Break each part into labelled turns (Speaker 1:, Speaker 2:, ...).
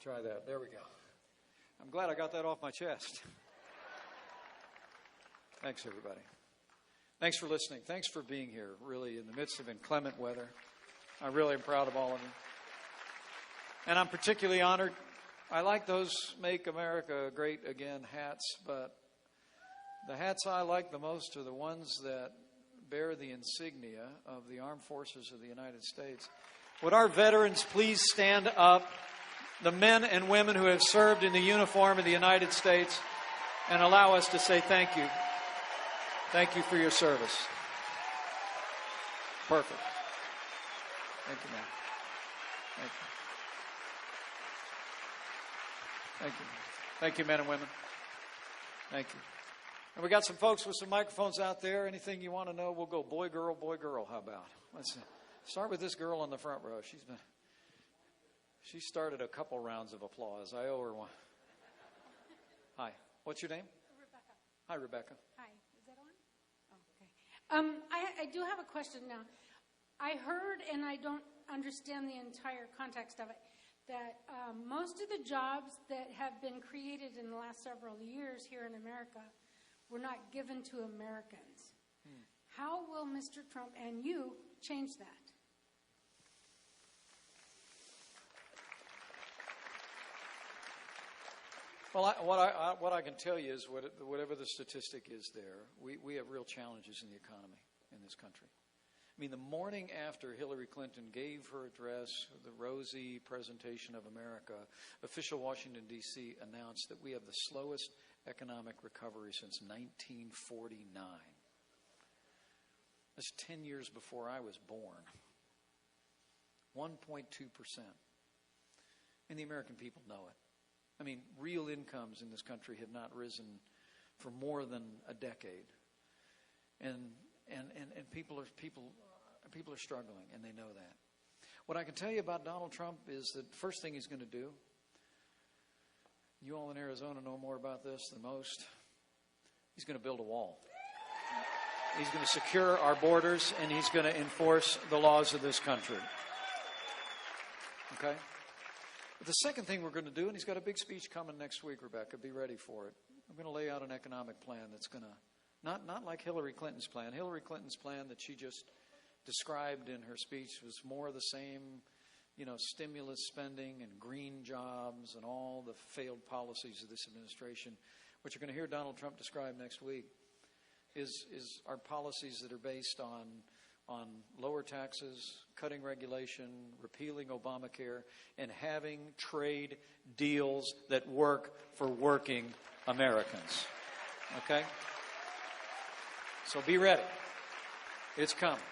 Speaker 1: Try that. There we go. I'm glad I got that off my chest. Thanks, everybody. Thanks for listening. Thanks for being here, really, in the midst of inclement weather. I really am proud of all of you. And I'm particularly honored. I like those Make America Great Again hats, but the hats I like the most are the ones that bear the insignia of the Armed Forces of the United States. Would our veterans please stand up, the men and women who have served in the uniform of the United States, and allow us to say thank you. Thank you for your service. Perfect. Thank you, man. Thank you. Thank you. Thank you, men and women. Thank you. And we got some folks with some microphones out there. Anything you want to know, we'll go boy, girl, how about? Let's start with this girl in the front row. She started a couple rounds of applause. I owe her one. Hi. What's your name?
Speaker 2: Rebecca.
Speaker 1: Hi, Rebecca.
Speaker 2: Hi. Is that on? Oh, okay. I do have a question now. I heard, and I don't understand the entire context of it, that most of the jobs that have been created in the last several years here in America were not given to Americans. How will Mr. Trump and you change that?
Speaker 1: Well, what I can tell you is whatever the statistic is there, we have real challenges in the economy in this country. I mean, the morning after Hillary Clinton gave her address, the rosy presentation of America, official Washington, D.C. announced that we have the slowest economic recovery since 1949. That's 10 years before I was born. 1.2%. And the American people know it. I mean, real incomes in this country have not risen for more than a decade. And people are struggling, and they know that. What I can tell you about Donald Trump is that the first thing he's going to do, you all in Arizona know more about this than most, he's going to build a wall. He's going to secure our borders, and he's going to enforce the laws of this country. Okay? But the second thing we're going to do, and he's got a big speech coming next week, Rebecca, be ready for it. I'm going to lay out an economic plan that's going to, not like Hillary Clinton's plan. Hillary Clinton's plan that she just described in her speech was more of the same, stimulus spending and green jobs and all the failed policies of this administration. What you're going to hear Donald Trump describe next week is our policies that are based on lower taxes, cutting regulation, repealing Obamacare, and having trade deals that work for working Americans. Okay? So be ready. It's coming.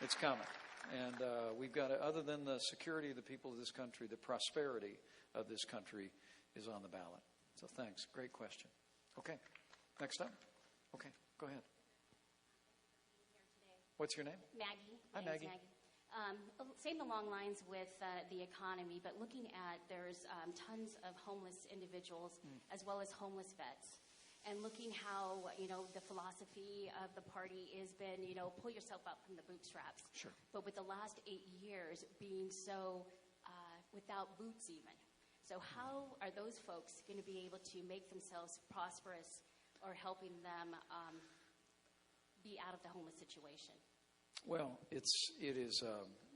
Speaker 1: It's coming. And we've got to, other than the security of the people of this country, the prosperity of this country is on the ballot. So thanks. Great question. Okay. Next up. Okay. Go ahead. What's your name?
Speaker 3: Maggie.
Speaker 1: Hi, Maggie.
Speaker 3: Same along lines with the economy, but looking at there's tons of homeless individuals as well as homeless vets. And looking how, the philosophy of the party has been, pull yourself up from the bootstraps.
Speaker 1: Sure.
Speaker 3: But with the last 8 years being so without boots even. So how are those folks going to be able to make themselves prosperous or helping them be out of the homeless situation?
Speaker 1: Well, it is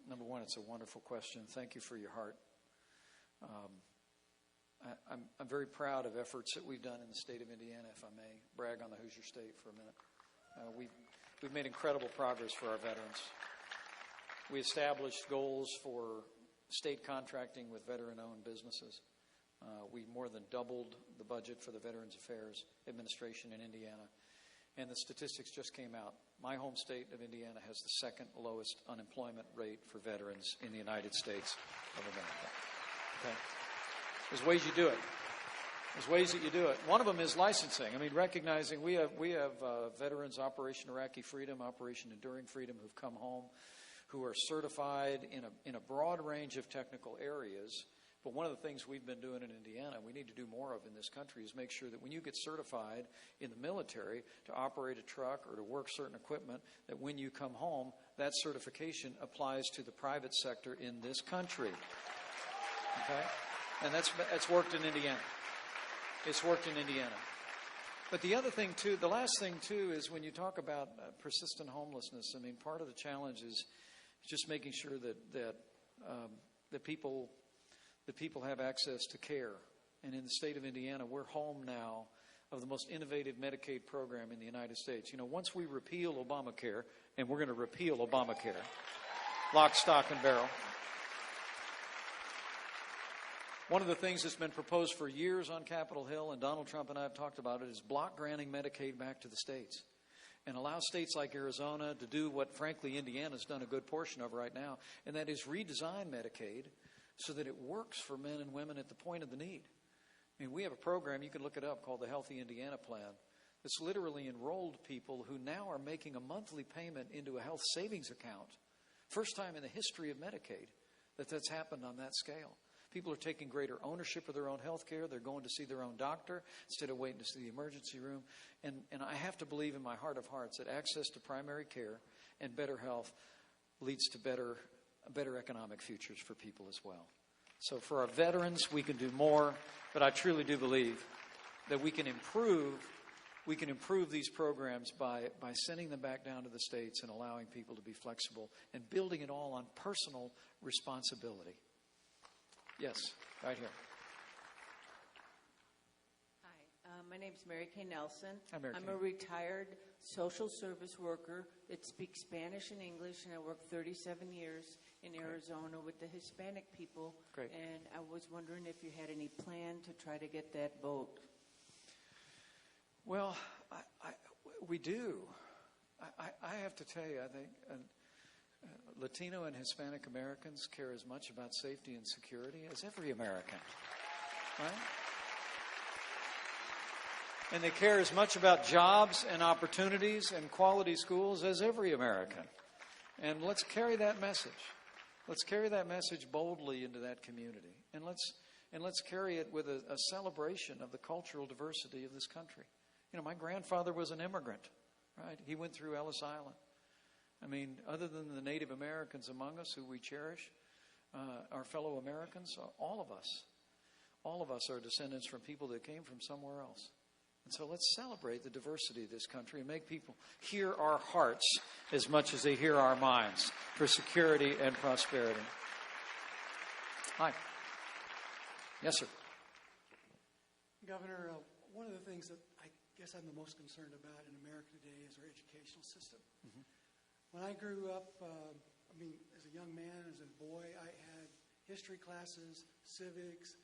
Speaker 1: number one, it's a wonderful question. Thank you for your heart. I'm very proud of efforts that we've done in the state of Indiana, if I may brag on the Hoosier State for a minute. We've made incredible progress for our veterans. We established goals for state contracting with veteran-owned businesses. We more than doubled the budget for the Veterans Affairs Administration in Indiana. And the statistics just came out. My home state of Indiana has the second lowest unemployment rate for veterans in the United States of America. Okay? There's ways you do it. There's ways that you do it. One of them is licensing. I mean, recognizing we have veterans, Operation Iraqi Freedom, Operation Enduring Freedom, who've come home, who are certified in a broad range of technical areas. But one of the things we've been doing in Indiana, we need to do more of in this country, is make sure that when you get certified in the military to operate a truck or to work certain equipment, that when you come home, that certification applies to the private sector in this country. Okay? And that's worked in Indiana. It's worked in Indiana. But the other thing, too, the last thing, too, is when you talk about persistent homelessness, I mean, part of the challenge is just making sure that people have access to care. And in the state of Indiana, we're home now of the most innovative Medicaid program in the United States. You know, once we repeal Obamacare, and we're going to repeal Obamacare, lock, stock, and barrel. One of the things that's been proposed for years on Capitol Hill, and Donald Trump and I have talked about it, is block granting Medicaid back to the states and allow states like Arizona to do what, frankly, Indiana's done a good portion of right now, and that is redesign Medicaid so that it works for men and women at the point of the need. I mean, we have a program, you can look it up, called the Healthy Indiana Plan, that's literally enrolled people who now are making a monthly payment into a health savings account. First time in the history of Medicaid that's happened on that scale. People are taking greater ownership of their own health care. They're going to see their own doctor instead of waiting to see the emergency room. And I have to believe in my heart of hearts that access to primary care and better health leads to better economic futures for people as well. So for our veterans, we can do more, but I truly do believe that we can improve these programs by sending them back down to the states and allowing people to be flexible and building it all on personal responsibility. Yes, right here.
Speaker 4: Hi, my name is Mary Kay Nelson.
Speaker 1: Hi, Mary
Speaker 4: I'm
Speaker 1: Kay.
Speaker 4: a retired social service worker that speaks Spanish and English, and I worked 37 years in Arizona with the Hispanic people.
Speaker 1: Great.
Speaker 4: And I was wondering if you had any plan to try to get that vote.
Speaker 1: Well, we do. I have to tell you, I think Latino and Hispanic Americans care as much about safety and security as every American, right? And they care as much about jobs and opportunities and quality schools as every American. And let's carry that message. Let's carry that message boldly into that community. And let's carry it with a celebration of the cultural diversity of this country. You know, my grandfather was an immigrant, right? He went through Ellis Island. I mean, other than the Native Americans among us who we cherish, our fellow Americans, all of us are descendants from people that came from somewhere else. And so let's celebrate the diversity of this country and make people hear our hearts as much as they hear our minds for security and prosperity. Hi. Yes, sir.
Speaker 5: Governor, one of the things that I guess I'm the most concerned about in America today is our educational system. Mm-hmm. When I grew up, as a young man, as a boy, I had history classes, civics,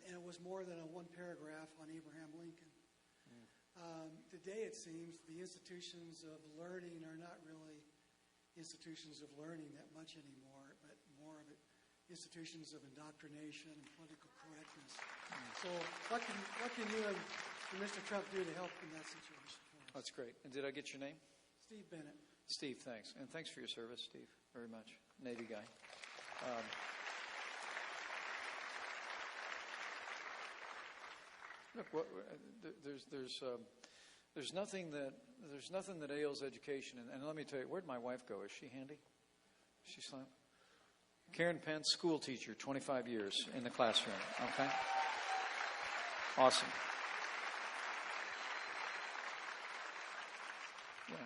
Speaker 5: and it was more than one paragraph on Abraham Lincoln. Today, it seems, the institutions of learning are not really institutions of learning that much anymore, but more of it institutions of indoctrination and political correctness. So what can you and Mr. Trump do to help in that situation for us?
Speaker 1: That's great. And did I get your name?
Speaker 5: Steve Bennett.
Speaker 1: Steve, thanks. And thanks for your service, Steve, very much. Navy guy. Look, there's nothing that ails education. And let me tell you, where'd my wife go? Is she handy? She's fine. Karen Pence, school teacher, 25 years in the classroom. Okay. Awesome. Yeah.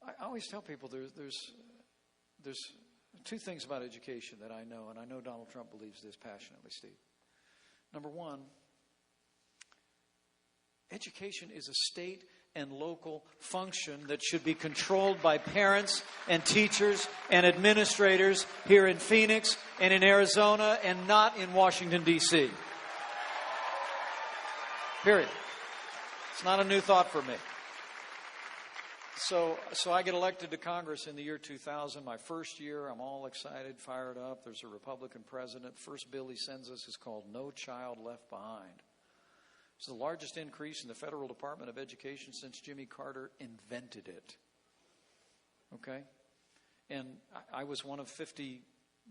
Speaker 1: I always tell people there's two things about education that I know, and I know Donald Trump believes this passionately, Steve. Number one, education is a state and local function that should be controlled by parents and teachers and administrators here in Phoenix and in Arizona and not in Washington, D.C. Period. It's not a new thought for me. So I get elected to Congress in the year 2000. My first year, I'm all excited, fired up. There's a Republican president. First bill he sends us is called No Child Left Behind. It's the largest increase in the Federal Department of Education since Jimmy Carter invented it. Okay? And I was one of 50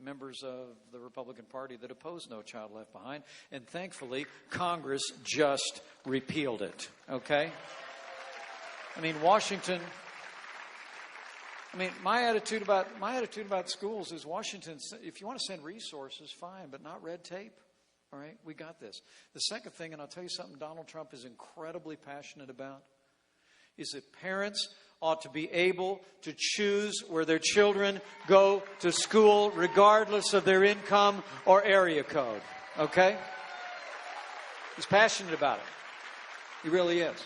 Speaker 1: members of the Republican Party that oppose No Child Left Behind, and thankfully, Congress just repealed it, okay? I mean, Washington... I mean, my attitude about schools is Washington, if you want to send resources, fine, but not red tape. All right, we got this. The second thing, and I'll tell you something Donald Trump is incredibly passionate about, is that parents ought to be able to choose where their children go to school regardless of their income or area code. Okay? He's passionate about it. He really is.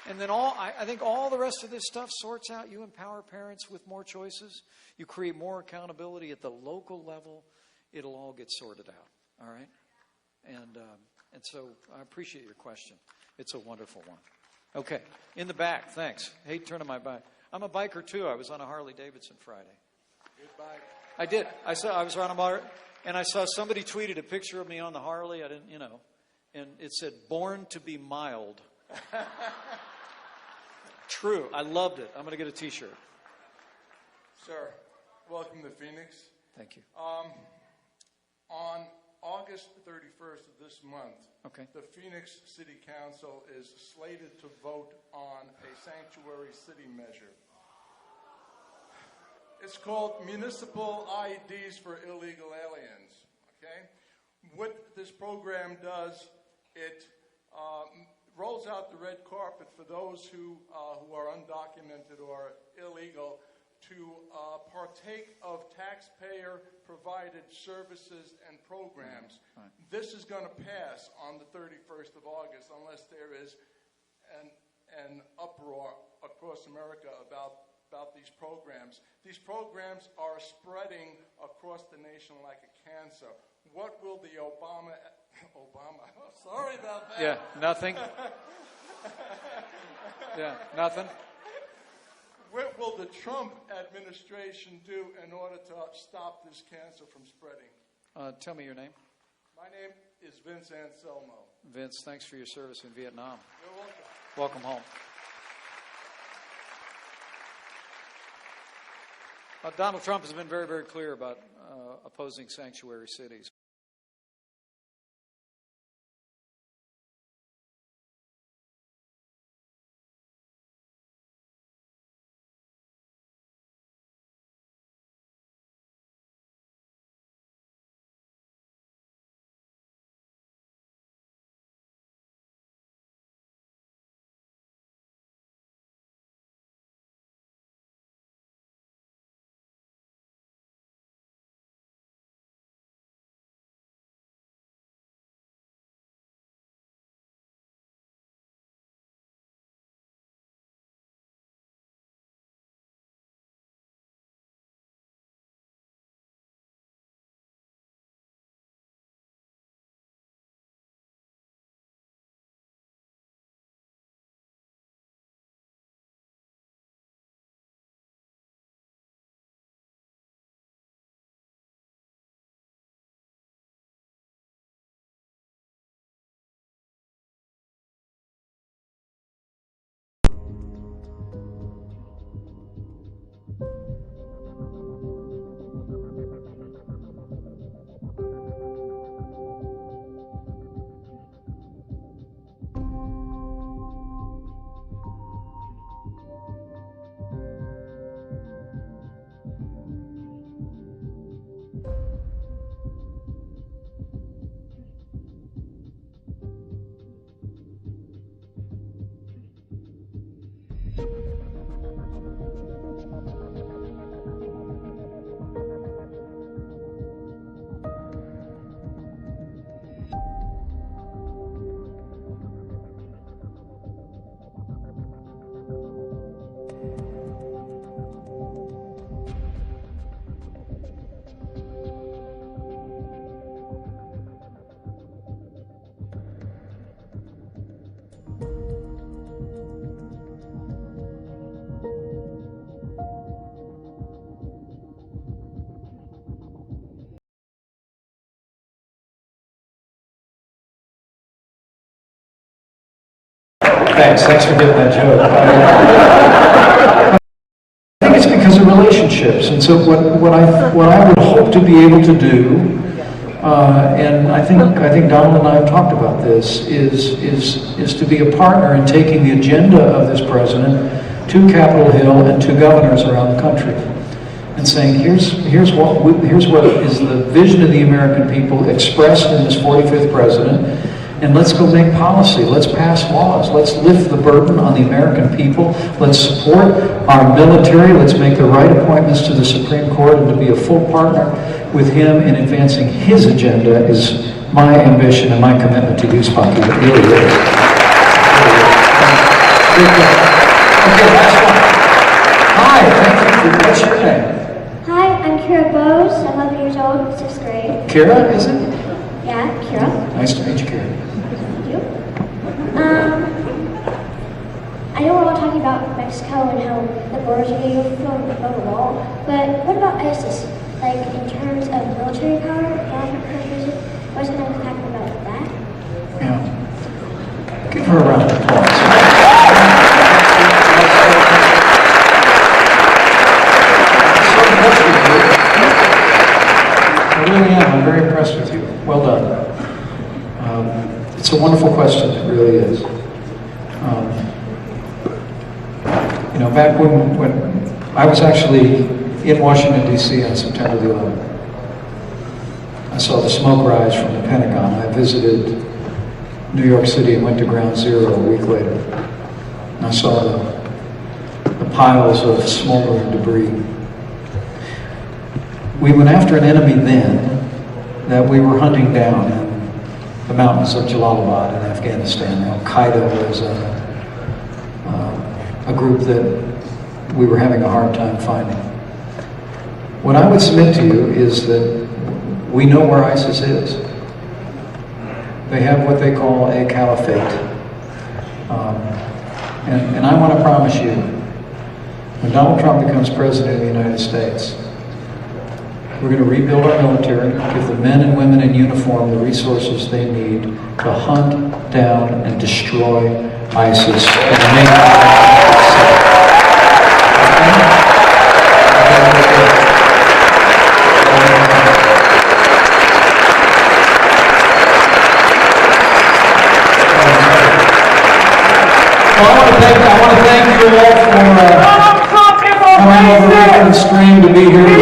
Speaker 1: And then I think all the rest of this stuff sorts out. You empower parents with more choices. You create more accountability at the local level. It'll all get sorted out. All right? And so I appreciate your question. It's a wonderful one. Okay. In the back, thanks. Hate turning my back. I'm a biker too. I was on a Harley Davidson Friday.
Speaker 6: Good bike.
Speaker 1: I did. I was on a motor, and I saw somebody tweeted a picture of me on the Harley. I didn't, and it said, "Born to be mild." True. I loved it. I'm going to get a T-shirt.
Speaker 6: Sir, welcome to Phoenix.
Speaker 1: Thank you.
Speaker 6: On August 31st of this month,
Speaker 1: Okay.
Speaker 6: the Phoenix City Council is slated to vote on a sanctuary city measure. It's called Municipal IDs for Illegal Aliens. Okay? What this program does, it rolls out the red carpet for those who are undocumented or illegal to partake of taxpayer-provided services and programs.
Speaker 1: Right.
Speaker 6: This is going to pass on the 31st of August unless there is an uproar across America about these programs. These programs are spreading across the nation like a cancer. What will the Obama, sorry about that.
Speaker 1: Yeah, nothing. Yeah, nothing.
Speaker 6: What will the Trump administration do in order to stop this cancer from spreading?
Speaker 1: Tell me your name.
Speaker 6: My name is Vince Anselmo.
Speaker 1: Vince, thanks for your service in Vietnam.
Speaker 6: You're welcome.
Speaker 1: Welcome home. Donald Trump has been very, very clear about opposing sanctuary cities. Thanks for getting that joke. I think it's because of relationships. And so what I would hope to be able to do, and I think Donald and I have talked about this, is to be a partner in taking the agenda of this president to Capitol Hill and to governors around the country, and saying, here's what is the vision of the American people expressed in this 45th president, and let's go make policy. Let's pass laws. Let's lift the burden on the American people. Let's support our military. Let's make the right appointments to the Supreme Court, and to be a full partner with him in advancing his agenda is my ambition and my commitment to you, Spunky. It really is. Okay, last one. Hi, thank you. What's your name?
Speaker 7: Hi, I'm Kira Bose. I'm 11 years old, 6th grade.
Speaker 1: Kira, is it?
Speaker 7: Yeah, Kira.
Speaker 1: Nice to meet you, Kira.
Speaker 7: Thank you. I know we're all talking about Mexico and how the borders are getting overflowed above the wall, but what about ISIS? Like, in terms of military power, what's going to happen about that?
Speaker 1: Yeah. Give her a round of applause. I really am. I'm very impressed with you. Well done. It's a wonderful question. It really is. Back when I was actually in Washington, D.C. on September the 11th, I saw the smoke rise from the Pentagon. I visited New York City and went to Ground Zero a week later. And I saw the piles of smoldering debris. We went after an enemy then that we were hunting down in the mountains of Jalalabad in Afghanistan. Al-Qaeda was a group that we were having a hard time finding. What I would submit to you is that we know where ISIS is. They have what they call a caliphate. And I want to promise you, when Donald Trump becomes president of the United States, we're going to rebuild our military, give the men and women in uniform the resources they need to hunt down and destroy ISIS and make our safe. Well, I want to thank you all for coming over here on the stream to be here.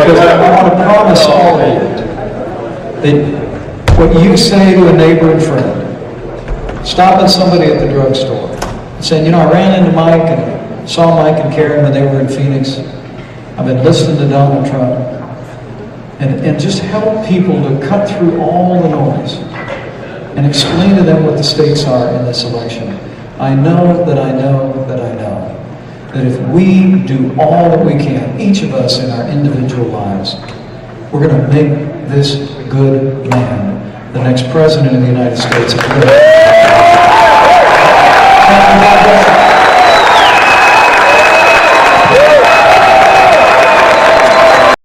Speaker 1: Because I want to promise all of you that what you say to a neighbor and friend, stopping somebody at the drugstore, saying, I ran into Mike and saw Mike and Karen when they were in Phoenix. I've been listening to Donald Trump. And just help people to cut through all the noise and explain to them what the stakes are in this election. I know that if we do all that we can, each of us in our individual lives, we're going to make this good man the next president of the United States of America.